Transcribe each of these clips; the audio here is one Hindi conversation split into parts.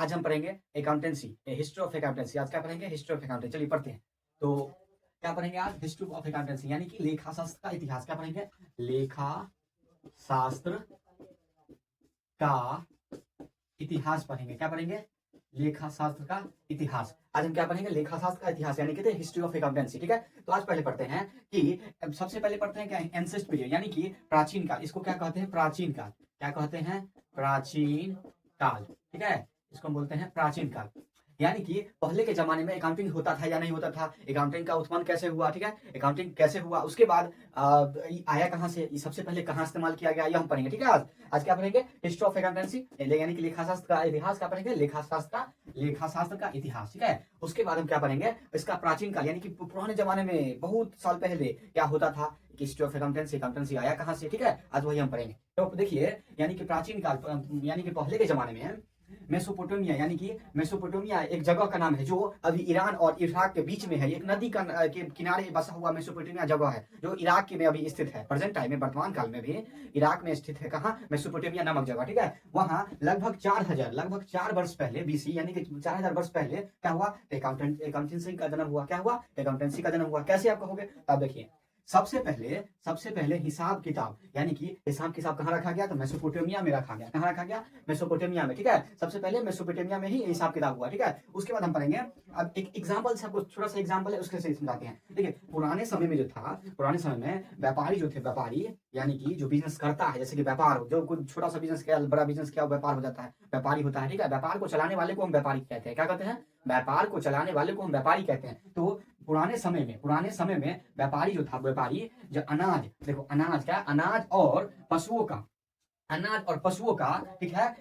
आज हम पढ़ेंगे अकाउंटेंसी, हिस्ट्री ऑफ अकाउंटेंसी। आज क्या पढ़ेंगे? History of accountancy. चलिए पढ़ते हैं। तो क्या पढ़ेंगे आज? हिस्ट्री ऑफ अकाउंटेंसी यानी कि लेखा शास्त्र का इतिहास। क्या पढ़ेंगे? लेखा शास्त्र का इतिहास पढ़ेंगे। क्या पढ़ेंगे? लेखा शास्त्र का इतिहास। आज हम क्या पढ़ेंगे? लेखा शास्त्र का इतिहास यानी कि हिस्ट्री ऑफ अकाउंटेंसी। ठीक है, तो आज पहले पढ़ते हैं कि सबसे पहले पढ़ते हैं क्या? एंसेस्ट पीरियड यानी कि प्राचीन काल। इसको क्या कहते हैं? प्राचीन काल। क्या कहते हैं? प्राचीन काल। ठीक है, इसको हम बोलते हैं प्राचीन काल। यानी कि पहले के जमाने में अकाउंटिंग होता था या नहीं होता था, अकाउंटिंग का उत्पन्न कैसे हुआ, ठीक है, अकाउंटिंग कैसे हुआ, उसके बाद आया कहाँ से, ये सबसे पहले कहाँ इस्तेमाल किया गया, ये हम पढ़ेंगे। ठीक है, आज आज क्या पढ़ेंगे? हिस्ट्री ऑफ अकाउंटेंसी यानी कि लेखा शास्त्र का इतिहास। क्या पढ़ेंगे? लेखा शास्त्र का इतिहास। ठीक है, उसके बाद हम क्या पढ़ेंगे? इसका प्राचीन काल यानी कि पुराने जमाने में बहुत साल पहले क्या होता था, हिस्ट्री ऑफ अकाउंटेंसी आया कहाँ से। ठीक है, आज वही हम पढ़ेंगे। तो देखिए, यानी कि प्राचीन काल यानी कि पहले के जमाने में मेसोपोटामिया यानी कि मेसोपोटामिया एक जगह का नाम है जो अभी ईरान और इराक के बीच में है। एक नदी का के किनारे बसा हुआ मेसोपोटामिया जगह है जो इराक के में अभी स्थित है। प्रेजेंट टाइम में, वर्तमान काल में भी इराक में स्थित है। कहाँ? मेसोपोटामिया नामक जगह। ठीक है, वहाँ लगभग 4 वर्ष पहले बीसी यानी कि 4000 वर्ष पहले क्या हुआ? अकाउंटेंसी का जन्म हुआ। क्या हुआ? अकाउंटेंसी का जन्म हुआ। कैसे आप कहोगे? तब देखिए, सबसे पहले हिसाब किताब यानी कि हिसाब किताब कहाँ रखा गया? तो मेसोपोटामिया में रखा गया। कहाँ रखा गया? मेसोपोटामिया में। ठीक है, सबसे पहले मेसोपोटामिया में ही हिसाब किताब हुआ। ठीक है, उसके बाद हम पढ़ेंगे। अब एक एग्जांपल से आपको छोटा सा एग्जांपल है, उसके से समझाते हैं। देखिए, पुराने समय में जो था, पुराने समय में व्यापारी जो थे, व्यापारी यानी कि जो बिजनेस करता है, जैसे कि व्यापार, जो कुछ छोटा सा बिजनेस किया, बड़ा बिजनेस किया, व्यापार हो जाता है, व्यापारी होता है। ठीक है, व्यापार को चलाने वाले को हम व्यापारी कहते हैं। क्या कहते हैं? व्यापार को चलाने वाले को हम व्यापारी कहते हैं। तो पुराने समय में व्यापारी जो था, व्यापारी जो अनाज, देखो अनाज क्या? अनाज और पशुओं का, ठीक है,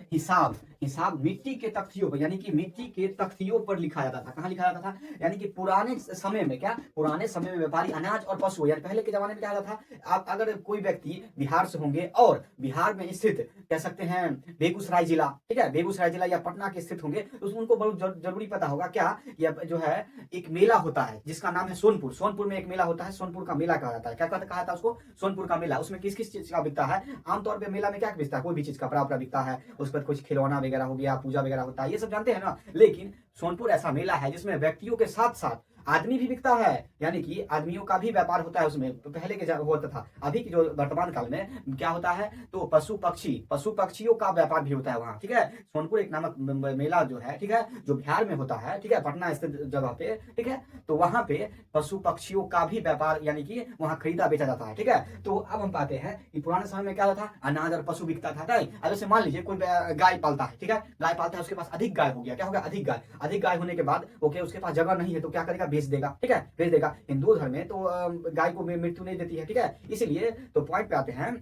हिसाब मिट्टी के तख्तियों पर यानी कि मिट्टी के तख्तियों पर लिखा जाता था। कहाँ लिखा जाता था? यानी कि पुराने समय में क्या? पुराने समय में व्यापारी अनाज और पशु, यानी पहले के जमाने में क्या होता था? आप अगर कोई व्यक्ति बिहार से होंगे और बिहार में स्थित कह सकते हैं बेगूसराय जिला, ठीक है, बेगूसराय जिला या पटना के स्थित होंगे, तो उनको बहुत जरूरी पता होगा क्या? या जो है एक मेला होता है जिसका नाम है सोनपुर। सोनपुर में एक मेला होता है, सोनपुर का मेला कहा जाता है। क्या कहा था उसको? सोनपुर का मेला। उसमें किस किस चीज का बिकता है? आमतौर पर मेला में क्या बिकता है? कोई भी चीज कपड़ा वपड़ा बिकता है, उस पर कुछ खिलौना वगैरह हो गया, पूजा वगैरह होता है, ये सब जानते हैं ना। लेकिन सोनपुर ऐसा मेला है जिसमें व्यक्तियों के साथ साथ आदमी भी बिकता है, यानी कि आदमियों का भी व्यापार होता है उसमें। तो पहले के होता था, अभी की जो वर्तमान काल में क्या होता है? तो पशु पक्षियों का व्यापार भी होता है वहां। ठीक है, सोनपुर एक नामक मेला जो है, ठीक है, जो बिहार में होता है, ठीक है, पटना स्थित जगह पे, ठीक है, तो वहां पे पशु पक्षियों का भी व्यापार यानी कि वहां खरीदा बेचा जाता है। ठीक है, तो अब हम पाते हैं कि पुराने समय में क्या होता था? अनाज और पशु बिकता था। अब जैसे मान लीजिए कोई गाय पालता है, ठीक है, गाय पालता है, उसके पास अधिक गाय हो गया। क्या होगा? अधिक गाय होने के बाद ओके, उसके पास जगह नहीं है तो क्या करेगा? बेच देगा। ठीक है, बेच देगा। हिंदू धर्म में तो गाय को मृत्यु नहीं देती है। ठीक है, इसीलिए तो पॉइंट पे आते हैं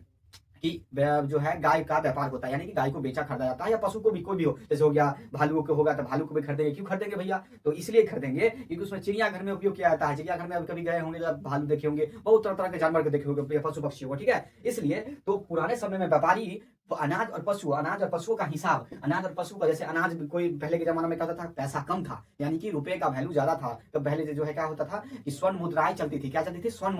कि जो है गाय का व्यापार होता है, यानी कि गाय को बेचा खरीदा जाता है, या पशु को भी कोई भी हो, जैसे हो गया भालू को होगा तो भालू को भी खरीदेंगे। क्यों खरीदेंगे भैया? तो इसलिए खरीदेंगे क्योंकि उसमें चिड़ियाघर में उपयोग किया जाता है। चिड़ियाघर में अब कभी गए होंगे तो भालू देखे होंगे, बहुत तरह तरह के जानवर के देखे होंगे, पशु पक्षियों को। ठीक है, इसलिए तो पुराने समय में व्यापारी अनाज और पशुओं का हिसाब, अनाज और पशु का, जैसे अनाज कोई पहले के जमाने में क्या होता था? पैसा कम था, यानी कि रुपए का वैल्यू ज्यादा था, तो पहले जो है क्या होता था कि स्वर्ण मुद्राएं चलती थी। क्या चलती थी? स्वर्ण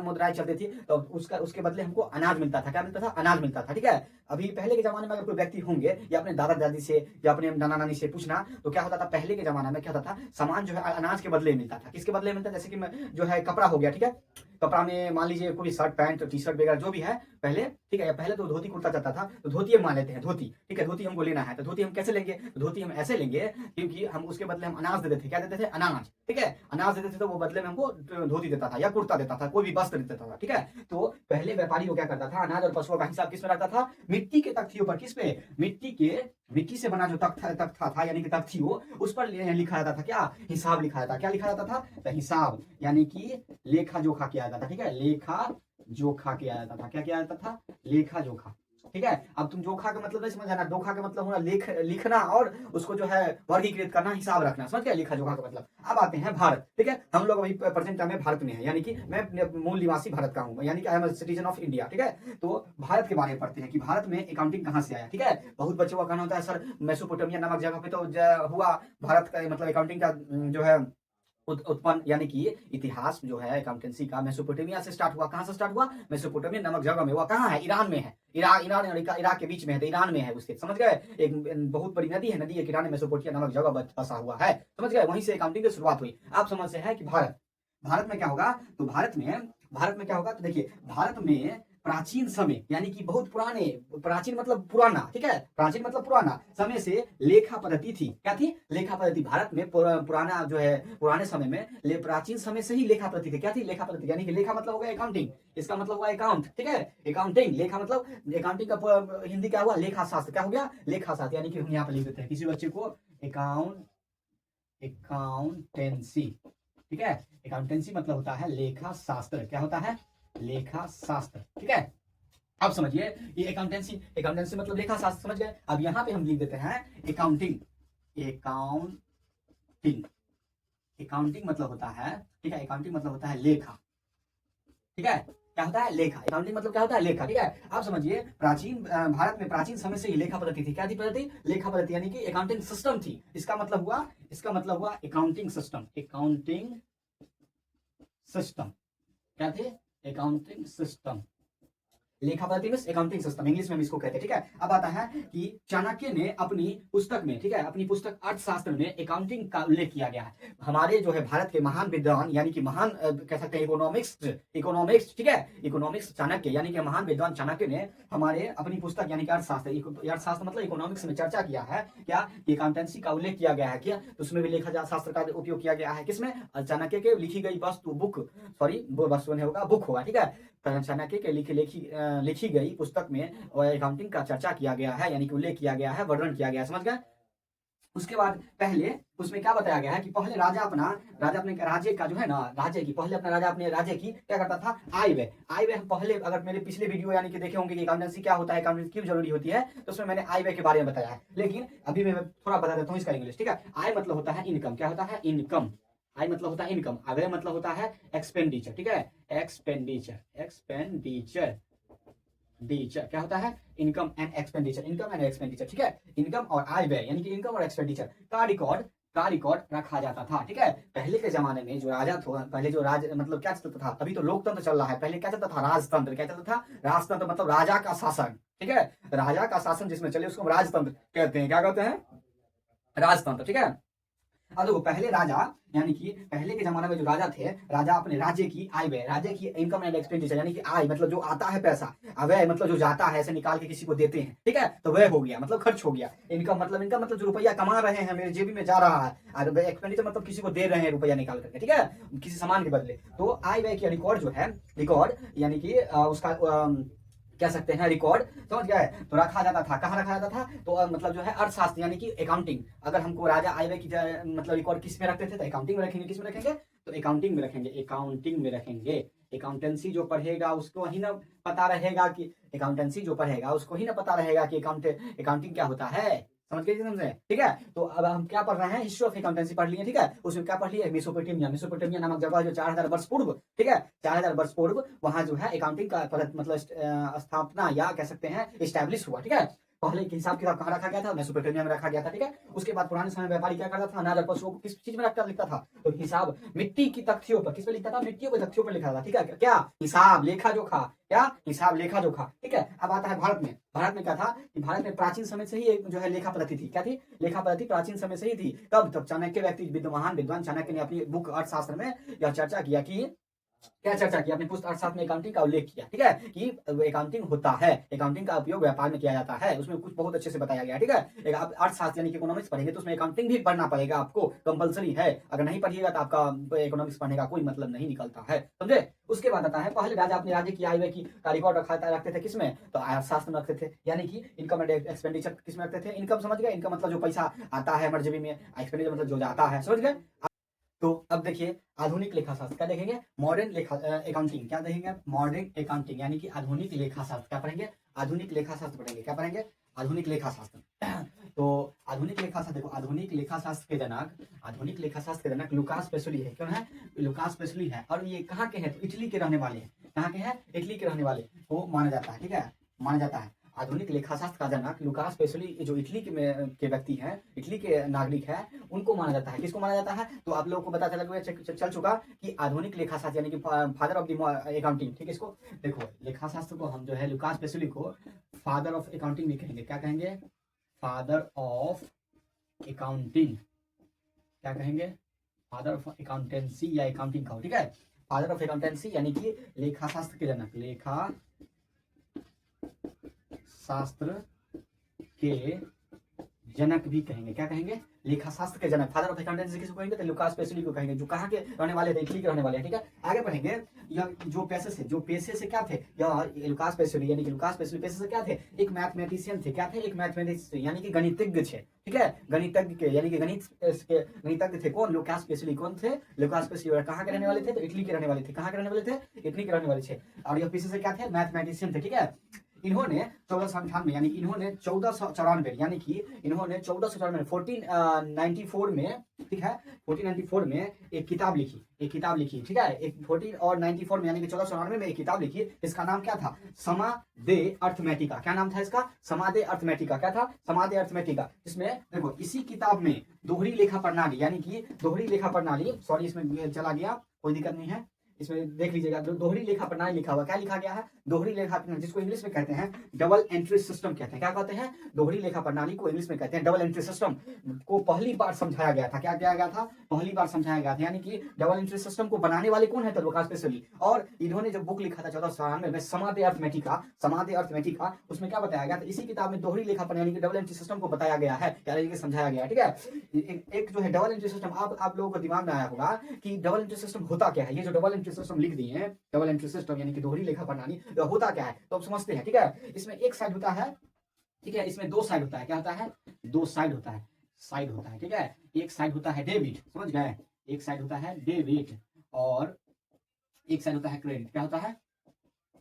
मुद्राएं चलती थी। तो उसके बदले हमको अनाज मिलता था। क्या मिलता था? अनाज मिलता था। ठीक है, अभी पहले के जमाने में अगर कोई व्यक्ति होंगे या अपने दादा दादी से या अपने नाना नानी से पूछना, तो क्या होता था? पहले के जमाने में क्या होता था? सामान जो है अनाज के बदले मिलता था। किसके बदले मिलता था? जैसे कि जो है कपड़ा हो गया, ठीक है, कपड़ा में मान लीजिए कोई शर्ट पैंट टी शर्ट वगैरह जो भी है पहले, ठीक है, पहले तो धोती कुर्ता चलता था, तो धोती हम मान लेते हैं, धोती, ठीक है, धोती हमको लेना है, तो धोती हम कैसे लेंगे? तो धोती हम ऐसे लेंगे क्योंकि हम उसके बदले हम अनाज दे देते थे। क्या देते थे? अनाज। ठीक है, अनाज देते थे तो वो बदले में हमको धोती देता था या कुर्ता देता था, कोई भी वस्त्र देता था। ठीक है, तो पहले व्यापारी को क्या करता था? अनाज और पशुओं का हिसाब किस में रखता था? मिट्टी के तख्तियों पर। किस पे? मिट्टी से बना जो तख्ता था यानी कि तख्तियों, उस पर लिखा जाता था। क्या? हिसाब लिखा जाता। क्या लिखा जाता था? तो हिसाब यानी कि लेखा जोखा किया जाता था। ठीक है, लेखा जोखा किया जाता था। क्या किया जाता था? लेखा जोखा। ठीक है, अब तुम जोखा का मतलब नहीं समझ आना, जोखा का मतलब होना लिखना और उसको जो है वर्गीकृत करना, हिसाब रखना, समझ गया? लेखा जोखा का मतलब। अब आते हैं भारत। ठीक है, हम लोग अभी प्रेजेंट टाइम में भारत में है, यानी कि मैं मूल निवासी भारत का हूँ, यानी कि I am citizen of India. ठीक है, तो भारत के बारे में पढ़ते हैं कि भारत में अकाउंटिंग कहाँ से आया। ठीक है, बहुत बच्चों का कहना होता है सर मेसोपोटामिया नामक जगह पे तो हुआ भारत का, मतलब अकाउंटिंग का जो है उत्पन्न, यानी कि इतिहास जो है अकाउंटेंसी का मेसोपोटामिया से स्टार्ट हुआ। कहाँ से स्टार्ट हुआ? मेसोपोटामिया नामक जगह में हुआ। कहाँ है? ईरान में है। ईरान और इराक के बीच में है, तो ईरान में है उसके, समझ गए? एक बहुत बड़ी नदी है, नदी एक ईरान में मेसोपोटामिया नामक जगह बसा हुआ है, समझ गए? वहीं से अकाउंटिंग की शुरुआत हुई। आप समझ से है कि भारत में क्या होगा? तो भारत में क्या होगा? तो देखिए, भारत में प्राचीन समय, यानी कि बहुत पुराने, प्राचीन मतलब पुराना, ठीक है, प्राचीन मतलब पुराना समय से लेखा पद्धति थी। क्या थी? लेखा पद्धति। भारत में पुराना जो है, पुराने समय में प्राचीन समय से ही लेखा पद्धति थी। क्या थी? लेखा पद्धति, यानी कि लेखा मतलब होगा अकाउंटिंग, इसका मतलब हुआ अकाउंट, ठीक है, अकाउंटिंग। लेखा मतलब अकाउंटिंग का हिंदी क्या हुआ? लेखा शास्त्र। क्या हो गया? लेखा शास्त्र, यानी कि हम यहाँ पे लिख देते हैं किसी बच्चे को अकाउंटेंसी, ठीक है। अकाउंटेंसी मतलब होता है लेखा शास्त्र। क्या होता है? लेखा शास्त्र, ठीक है। अब समझिए, ये अकाउंटेंसी मतलब लेखा शास्त्र, समझ गए? अब यहाँ पे हम लिख देते हैं अकाउंटिंग। अकाउंटिंग मतलब होता है, ठीक है, अकाउंटिंग मतलब होता है लेखा, ठीक है। क्या होता है? लेखा। अकाउंटिंग मतलब क्या होता है? लेखा, ठीक है। आप समझिए, भारत में प्राचीन समय से ही लेखा पद्धति थी। क्या थी पद्धति? लेखा पद्धति, यानी कि अकाउंटिंग सिस्टम थी। इसका मतलब हुआ अकाउंटिंग सिस्टम। क्या थे? Accounting system. लेखा पद्धति में अकाउंटिंग सिस्टम, इंग्लिश में हम इसको कहते हैं, ठीक है। अब आता है कि चाणक्य ने अपनी पुस्तक में, ठीक है, अपनी पुस्तक अर्थशास्त्र में अकाउंटिंग का उल्लेख किया गया है। हमारे जो है भारत के महान विद्वान, यानी कि महान कह सकते हैं इकोनॉमिक्स, ठीक है, इकोनॉमिक्स चाणक्य, यानी कि महान विद्वान चाणक्य ने हमारे अपनी पुस्तक यानी कि अर्थशास्त्र मतलब इकोनॉमिक्स में चर्चा किया है। क्या? अकाउंटेंसी का उल्लेख किया गया है। क्या? तो उसमें भी लेखा शास्त्र का उपयोग किया गया है। किसमें? चाणक्य के लिखी गई बुक होगा, ठीक है। चाणक्य के लिखी गई पुस्तक में अकाउंटिंग का चर्चा किया गया है, यानी कि उल्लेख किया गया है, वर्णन किया गया है, समझ गए? उसके बाद पहले उसमें क्या बताया गया है कि पहले राजा अपने राज्य का जो है ना, पहले अपना राजा अपने राज्य की क्या करता था? आय व्यय हम पहले, अगर मेरे पिछले वीडियो यानी कि देखे होंगे कि अकाउंटेंसी क्या होता है, अकाउंटेंसी क्यों जरूरी होती है, तो उसमें मैंने आय व्यय के बारे में बताया है। लेकिन अभी मैं थोड़ा बता देता हूँ इसका इंग्लिश, ठीक है। आय मतलब होता है इनकम। क्या होता है? इनकम। आय मतलब होता है इनकम। व्यय मतलब होता है एक्सपेंडिचर, ठीक है, एक्सपेंडिचर क्या होता है? इनकम एंड एक्सपेंडिचर, ठीक है। इनकम और आय व्यय, यानी कि इनकम और एक्सपेंडिचर का रिकॉर्ड रखा जाता था, ठीक है। पहले के जमाने में जो राजा था, पहले जो राज मतलब क्या चलता था? अभी तो लोकतंत्र चल रहा है, पहले क्या चलता था? राजतंत्र। क्या चलता था? राजतंत्र मतलब राजा का शासन, ठीक है, राजा का शासन जिसमें चले उसको राजतंत्र कहते हैं। क्या कहते हैं? राजतंत्र, ठीक है। अब देखो, पहले राजा, यानी कि पहले के जमाने में जो राजा थे, राजा अपने राज्य की आय व्यय, राज्य की इनकम एंड एक्सपेंडिचर, यानी कि आय मतलब जो आता है पैसा, व्यय मतलब जो जाता है, ऐसे निकाल के किसी को देते हैं, ठीक है, तो व्यय हो गया मतलब खर्च हो गया। इनकम मतलब जो रुपया कमा रहे हैं, मेरे जेबी में जा रहा है, और एक्सपेंडिचर मतलब किसी को दे रहे हैं रुपया निकाल करके, ठीक है, किसी सामान के बदले। तो आय व्यय की रिकॉर्ड जो है, यानी कि उसका कह सकते हैं रिकॉर्ड, समझ गए? तो रखा जाता था। कहाँ रखा जाता था? तो मतलब जो है अर्थशास्त्र, यानी कि अकाउंटिंग। अगर हमको राजा आय व्यय की मतलब रिकॉर्ड किस में रखते थे? तो अकाउंटिंग में रखेंगे। किस में रखेंगे? तो अकाउंटिंग में रखेंगे। अकाउंटेंसी जो पढ़ेगा उसको ही ना पता रहेगा कि अकाउंटिंग क्या होता है, समझ गए? समझे? ठीक है। तो अब हम क्या पढ़ रहे हैं? हिस्ट्री ऑफ अकाउंटेंसी पढ़ लिए, ठीक है। उसमें क्या पढ़ लिए? मेसोपोटामिया नामक जगह जो 4000 वर्ष पूर्व, ठीक है, 4000 वर्ष पूर्व वहां जो है अकाउंटिंग का मतलब स्थापना या कह सकते हैं इस्टेब्लिश हुआ, ठीक है। पहले के हिसाब किताब कहाँ रखा गया था? मेसोपोटामिया में रखा गया था, ठीक है। उसके बाद पुराने समय व्यापारी क्या करता था? अनाज और पशुओं को किस चीज में रखकर लिखता था? तो हिसाब मिट्टी की तख्तियों पर, किस पे लिखता था? मिट्टियों की तख्तियों पर लिखा था, ठीक है। क्या? हिसाब लेखा जोखा, ठीक है। अब आता है भारत में क्या था कि भारत में प्राचीन समय से ही एक जो है लेखा पद्धति थी। क्या थी? लेखा पद्धति प्राचीन समय से ही थी। कब तक? चाणक्य महान विद्वान चाणक्य ने अपनी बुक अर्थशास्त्र में यह चर्चा किया कि अपने पुस्तक अर्थशास्त्र में अकाउंटिंग का उल्लेख किया, ठीक है, कि अकाउंटिंग होता है, अकाउंटिंग का उपयोग व्यापार में किया जाता है। उसमें कुछ बहुत अच्छे से बताया गया, ठीक है। आप अर्थशास्त्र यानी कि इकोनॉमिक्स पढ़ेंगे तो उसमें अकाउंटिंग भी पढ़ना पड़ेगा, आपको कंपलसरी है। अगर नहीं पढ़िएगा तो आपका इकोनॉमिक्स पढ़ने का कोई मतलब नहीं निकलता है, समझे? उसके बाद आता है पहले राजा अपने राज्य की आय व्यय की का रिकॉर्ड रखते थे। किसमें? तो अर्थशास्त्र में रखते थे, यानी कि इनकम एंड एक्सपेंडिचर किसमें रखते थे? इनकम, समझ गए? इनकम मतलब जो पैसा आता है हमारे जेबी में, एक्सपेंडिचर मतलब जो जाता है, समझ गए? तो अब देखिए, आधुनिक लेखा शास्त्र क्या देखेंगे? मॉडर्न अकाउंटिंग क्या देखेंगे? मॉडर्न अकाउंटिंग, यानी कि आधुनिक लेखा शास्त्र क्या पढ़ेंगे? आधुनिक लेखा शास्त्र पढ़ेंगे। क्या पढ़ेंगे? आधुनिक लेखा शास्त्र। तो आधुनिक लेखा शास्त्र, देखो, आधुनिक लेखा शास्त्र के जनक लुकास पेसोली है। क्यों है? लुकास पेसोली है। और ये कहाँ के हैं? तो इटली के रहने वाले हैं। कहाँ के हैं? इटली के रहने वाले को माना जाता है, ठीक है, माना जाता है। आधुनिक लेखाशास्त्र का जनक लुकास पेसोली जो इटली के व्यक्ति हैं, इटली के नागरिक हैं, उनको माना जाता है। किसको माना जाता है? तो आप लोगों को पता चल चुका कि आधुनिक लेखाशास्त्र यानी कि फादर ऑफ द अकाउंटिंग, ठीक है। इसको देखो, लेखाशास्त्र को हम जो है लुकास पेसोली को फादर ऑफ अकाउंटिंग भी कहेंगे। क्या कहेंगे? Father of accounting. क्या कहेंगे? फादर ऑफ अकाउंटेंसी या अकाउंटिंग का, ठीक है। फादर ऑफ अकाउंटेंसी यानी कि लेखाशास्त्र के जनक, लेखा शास्त्र के जनक भी कहेंगे। क्या कहेंगे? लेखा शास्त्र के जनक, फादर ऑफ अकाउंटेंसी किसको कहेंगे? तो लुकास पेसोली को कहेंगे, जो कहाँ के रहने वाले थे? इटली के रहने वाले हैं, ठीक है। आगे बढ़ेंगे। यह जो पेशे से क्या थे? यह लुकास पेसोली यानी कि लुकास पेसोली पेशे से क्या थे? एक मैथमेटिशियन थे। क्या थे? एक मैथमेटिशियन यानी कि गणितज्ञ थे, ठीक है। गणितज्ञ के यानी कि गणितज्ञ थे। कौन? लुकास पेसोली। कौन थे? लुकास पेसोली। कहाँ के रहने वाले थे? तो इटली के रहने वाले थे। कहाँ के रहने वाले थे? इटली के रहने वाले थे। और यह पेशे से क्या थे? मैथमेटिशियन थे, ठीक है। इन्होंने 1498 यानी कि इन्होंने 1494 यानी कि इन्होंने 1494 1494 में, ठीक है, 1494 में एक किताब लिखी, ठीक है। एक 14 और 94 में यानी कि 1494 में एक किताब लिखी। इसका नाम क्या था? समा दे अर्थमेटिका। क्या नाम था इसका? समा दे अर्थमेटिका। क्या था? समा दे अर्थमेटिका। इसमें देखो, इसी किताब में दोहरी लेखा प्रणाली यानी कि दोहरी लेखा प्रणाली, सॉरी इसमें चला गया, कोई दिक्कत नहीं है, इसमें देख लीजिएगा। दोहरी लेखा प्रणाली लिखा हुआ। क्या लिखा गया है? दोहरी लेखा प्रणाली, जिसको इंग्लिश में कहते हैं डबल एंट्री सिस्टम कहते हैं। क्या कहते हैं? दोहरी लेखा प्रणाली को इंग्लिश में कहते हैं डबल एंट्री सिस्टम को पहली बार समझाया गया था। क्या किया गया था? पहली बार समझाया गया था। यानी कि डबल एंट्री सिस्टम को बनाने वाले कौन है? तो लुकास पेसोली। और इन्होंने जो बुक लिखा था 1494 में, समा दे अर्थमेटिका, उसमें क्या बताया गया था? इसी किताब में दोहरी लेखा प्रणाली के डबल एंट्री सिस्टम को बताया गया है, क्या समझाया गया है, ठीक है। एक जो है डबल एंट्री सिस्टम, आप लोगों को दिमाग में आया होगा कि डबल एंट्री सिस्टम होता क्या है। ये जो डबल एंट्री सिस्टम लिख दिए हैं, डबल एंट्री सिस्टम यानी कि दोहरी लेखा प्रणाली, होता क्या है तो अब समझते हैं, ठीक है। इसमें एक साइड होता है, ठीक है, इसमें दो साइड होता है। क्या होता है? दो साइड होता है, ठीक है। एक साइड होता है डेबिट, समझ गए? एक साइड होता है डेबिट और एक साइड होता है क्रेडिट। क्या होता है?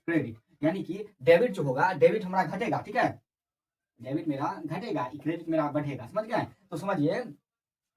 क्रेडिट। यानी कि डेबिट जो होगा, डेबिट हमारा घटेगा, ठीक है, डेबिट मेरा घटेगा, क्रेडिट मेरा बढ़ेगा, समझ गए? तो समझिए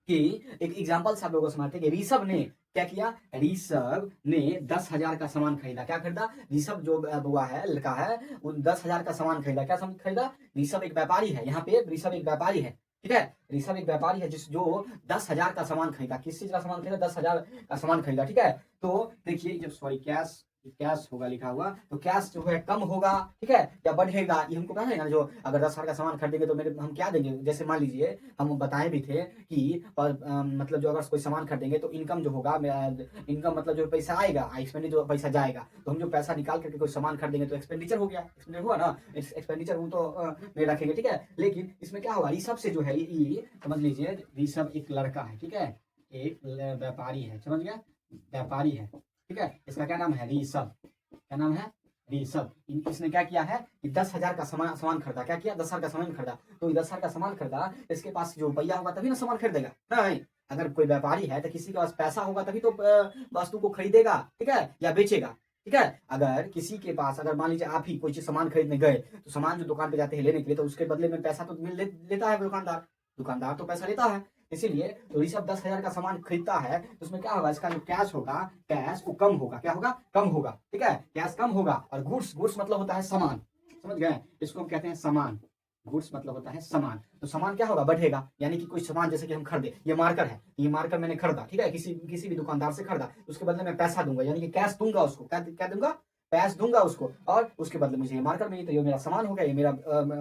कि एक एग्जाम्पल से आप लोगों को समझते हैं कि ऋषभ ने क्या किया? ऋषभ ने 10,000 का सामान खरीदा। क्या खरीदा? ऋषभ जो बुआ है, लड़का है, वो 10,000 का सामान खरीदा। क्या सामान खरीदा? ऋषभ एक व्यापारी है, यहाँ पे ऋषभ एक व्यापारी है, ठीक है। ऋषभ एक व्यापारी है जो 10,000 का सामान खरीदा। किस चीज का सामान खरीदा? 10,000 का सामान खरीदा, ठीक है। तो देखिए, जब सॉरी कैश होगा लिखा हुआ, तो कैश जो है कम होगा, ठीक है, या बढ़ेगा, ये हमको पता है ना। जो अगर 10,000 का सामान खरीदेंगे तो हम क्या देंगे? जैसे मान लीजिए, हम बताए भी थे कि मतलब जो अगर कोई सामान खरीदेंगे तो इनकम जो होगा, इनकम मतलब जो पैसा आएगा, एक्सपेंडिचर जो पैसा जाएगा, तो हम जो पैसा निकाल करके कोई सामान खरीदेंगे तो एक्सपेंडिचर हो गया, एक्सपेंडिचर हुआ ना, एक्सपेंडिचर वो तो नहीं रखेंगे, ठीक है। लेकिन इसमें क्या होगा? ऋषभ से जो है, ये समझ लीजिए, ऋषभ एक लड़का है, ठीक है, एक व्यापारी है, समझ गया, व्यापारी है, ठीक है। इसका क्या नाम है? ऋषभ। क्या नाम है? ऋषभ। इसने क्या किया है कि 10,000 का सामान खरीदा। क्या किया? 10,000 का सामान खरीदा। तो 10,000 का सामान खरीदा, इसके पास जो रुपया होगा तभी ना सामान खरीदेगा, नहीं। अगर कोई व्यापारी है तो किसी के पास पैसा होगा तभी तो वस्तु को खरीदेगा, ठीक है, या बेचेगा, ठीक है। अगर किसी के पास, अगर मान लीजिए आप ही कोई चीज सामान खरीदने गए, तो सामान जो दुकान पे जाते हैं लेने के लिए, तो उसके बदले में पैसा तो लेता है दुकानदार तो पैसा लेता है। इसीलिए तो ऋषभ 10,000 का सामान खरीदता है, तो उसमें क्या होगा? इसका जो कैश होगा, कैश वो कम होगा। क्या होगा? कम होगा, ठीक है, कैश कम होगा। और गुड्स मतलब होता है सामान, समझ गए? इसको हम कहते हैं सामान। गुड्स मतलब होता है सामान। तो सामान क्या होगा? बढ़ेगा। यानी कि कोई सामान जैसे कि हम खरीदे, ये मार्कर है, ये मार्कर मैंने खरीदा, ठीक है, किसी भी दुकानदार से खरीदा, उसके बदले में पैसा दूंगा, यानी कि कैश दूंगा उसको। क्या दूंगा? पैस दूंगा उसको, और उसके बदले मुझे ये मार्कर मिली, तो ये मेरा सामान हो गया, ये मेरा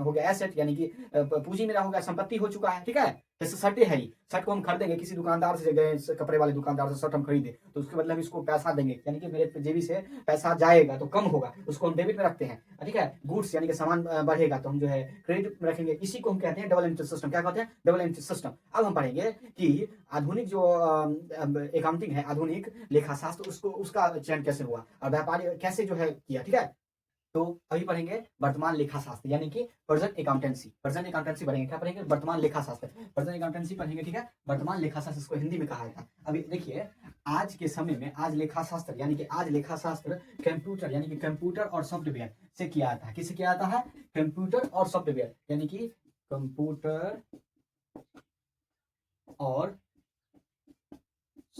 हो गया एसेट, यानी कि पूंजी मेरा हो गया, संपत्ति हो चुका है, ठीक है। जैसे शर्ट है, ही शर्ट को हम खरीदेंगे, किसी दुकानदार से गए, कपड़े वाले दुकानदार से शर्ट हम खरीदे, तो उसके बदले हम इसको पैसा देंगे, यानी कि मेरे जेबी से पैसा जाएगा तो कम होगा, उसको हम डेबिट में रखते हैं, ठीक है। गुड्स यानी कि सामान बढ़ेगा तो हम जो है क्रेडिट में रखेंगे। इसी को हम कहते हैं डबल एंट्री सिस्टम। क्या कहते हैं? Double entry system. अब हम पढ़ेंगे कि आधुनिक जो अकाउंटिंग है, आधुनिक लेखाशास्त्र, उसका चयन कैसे हुआ और व्यापारी कैसे जो है किया, ठीक है। तो अभी पढ़ेंगे वर्तमान लेखा शास्त्र, यानी कि प्रेजेंट अकाउंटेंसी। प्रेजेंट अकाउंटेंसी पढ़ेंगे। क्या पढ़ेंगे? वर्तमान लेखा शास्त्र, प्रेजेंट अकाउंटेंसी पढ़ेंगे, ठीक है। वर्तमान लेखा शास्त्र इसको हिंदी में कहा जाता है। अभी देखिए, आज के समय में आज लेखा शास्त्र यानी कि आज लेखा शास्त्र कंप्यूटर यानी कि कंप्यूटर और सॉफ्टवेयर से किया जाता है। किससे किया जाता है? कंप्यूटर और सॉफ्टवेयर, यानी कि कंप्यूटर और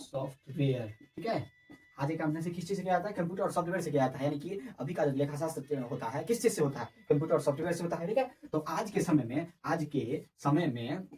सॉफ्टवेयर, ठीक है। आज अकाउंटेंसी किस चीज से किया जाता है? कंप्यूटर और सॉफ्टवेयर से किया जाता है। यानी कि अभी का जो लेखाशास्त्र होता है किस चीज से होता है? कंप्यूटर और सॉफ्टवेयर से होता है। ठीक है, तो आज के समय में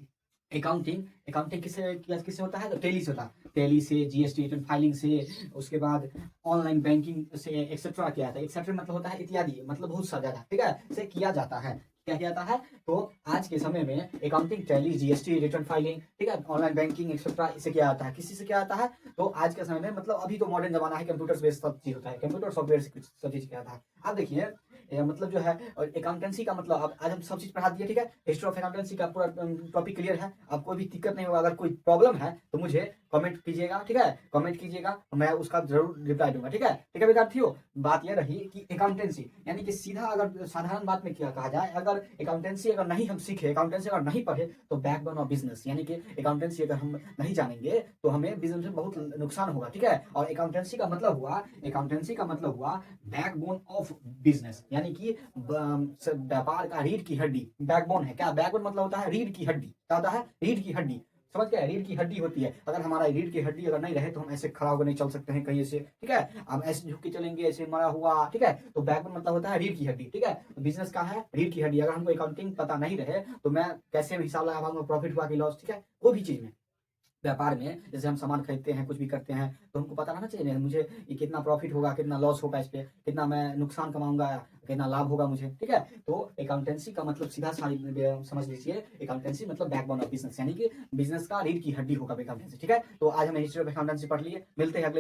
अकाउंटिंग अकाउंटिंग किससे होता है? तो टेली से होता है। टेली से, जीएसटी रिटर्न फाइलिंग से, उसके बाद ऑनलाइन बैंकिंग से एक्सेट्रा किया जाता है। एक्सेट्रा मतलब होता है इत्यादि, मतलब बहुत सा ज्यादा, ठीक है, से किया जाता है। क्या किया जाता है? तो आज के समय में accounting, tally, GST return filing, ठीक है, ऑनलाइन बैंकिंग एक्सेट्रा इसे किया जाता है। किसी से किया जाता है? तो आज के समय में मतलब अभी तो मॉडर्न जमाना है, कंप्यूटर से बेस्ड सब चीज होता है, कंप्यूटर सॉफ्टवेयर से कुछ सब चीज किया जाता है। अब देखिए मतलब जो है अकाउंटेंसी का मतलब अब आज हम सब चीज पढ़ा दिए। ठीक है, हिस्ट्री ऑफ अकाउंटेंसी का पूरा टॉपिक क्लियर है। अब कोई भी दिक्कत नहीं होगा, अगर कोई प्रॉब्लम है तो मुझे कमेंट कीजिएगा। ठीक है, कमेंट कीजिएगा, मैं उसका जरूर रिप्लाई दूंगा। ठीक है विद्यार्थियों, बात यह रही कि अकाउंटेंसी यानी कि सीधा अगर साधारण बात में क्या कहा जाए, अगर अकाउंटेंसी अगर नहीं हम सीखे, अकाउंटेंसी अगर नहीं पढ़े तो बैकबोन ऑफ बिजनेस, यानी कि अकाउंटेंसी अगर हम नहीं जानेंगे तो हमें बिजनेस में बहुत नुकसान होगा। ठीक है, और अकाउंटेंसी का मतलब हुआ बैकबोन ऑफ बिजनेस, यानी कि व्यापार का रीढ़ की हड्डी। बैकबोन है क्या? बैकबोन मतलब होता है रीढ़ की हड्डी। क्या होता है? रीढ़ की हड्डी। समझ गए? रीढ़ की हड्डी होती है। अगर हमारा रीढ़ की हड्डी अगर नहीं रहे तो हम ऐसे खड़ा होकर नहीं चल सकते हैं कहीं से। ठीक है, हम ऐसे झुक के चलेंगे, ऐसे मरा हुआ। ठीक है, तो बैकबोन मतलब होता है रीढ़ की हड्डी। ठीक है, बिजनेस का है रीढ़ की हड्डी। अगर हमको अकाउंटिंग पता नहीं रहे तो मैं कैसे हिसाब लगा पाऊंगा प्रॉफिट हुआ कि लॉस? ठीक है, कोई भी चीज में, व्यापार में जैसे हम सामान खरीदते हैं, कुछ भी करते हैं, तो हमको पता रहना चाहिए ना मुझे ये कितना प्रॉफिट होगा, कितना लॉस होगा, इस पे कितना मैं नुकसान कमाऊंगा, कितना लाभ होगा मुझे। ठीक है, तो अकाउंटेंसी का मतलब सीधा समझ लीजिए, अकाउंटेंसी मतलब बैकबोन ऑफ बिजनेस, यानी कि बिजनेस का रीढ़ की हड्डी होगा अकाउंटेंसी। ठीक है, तो आज हमने हिस्ट्री ऑफ अकाउंटेंसी पढ़ लिए। मिलते हैं अगले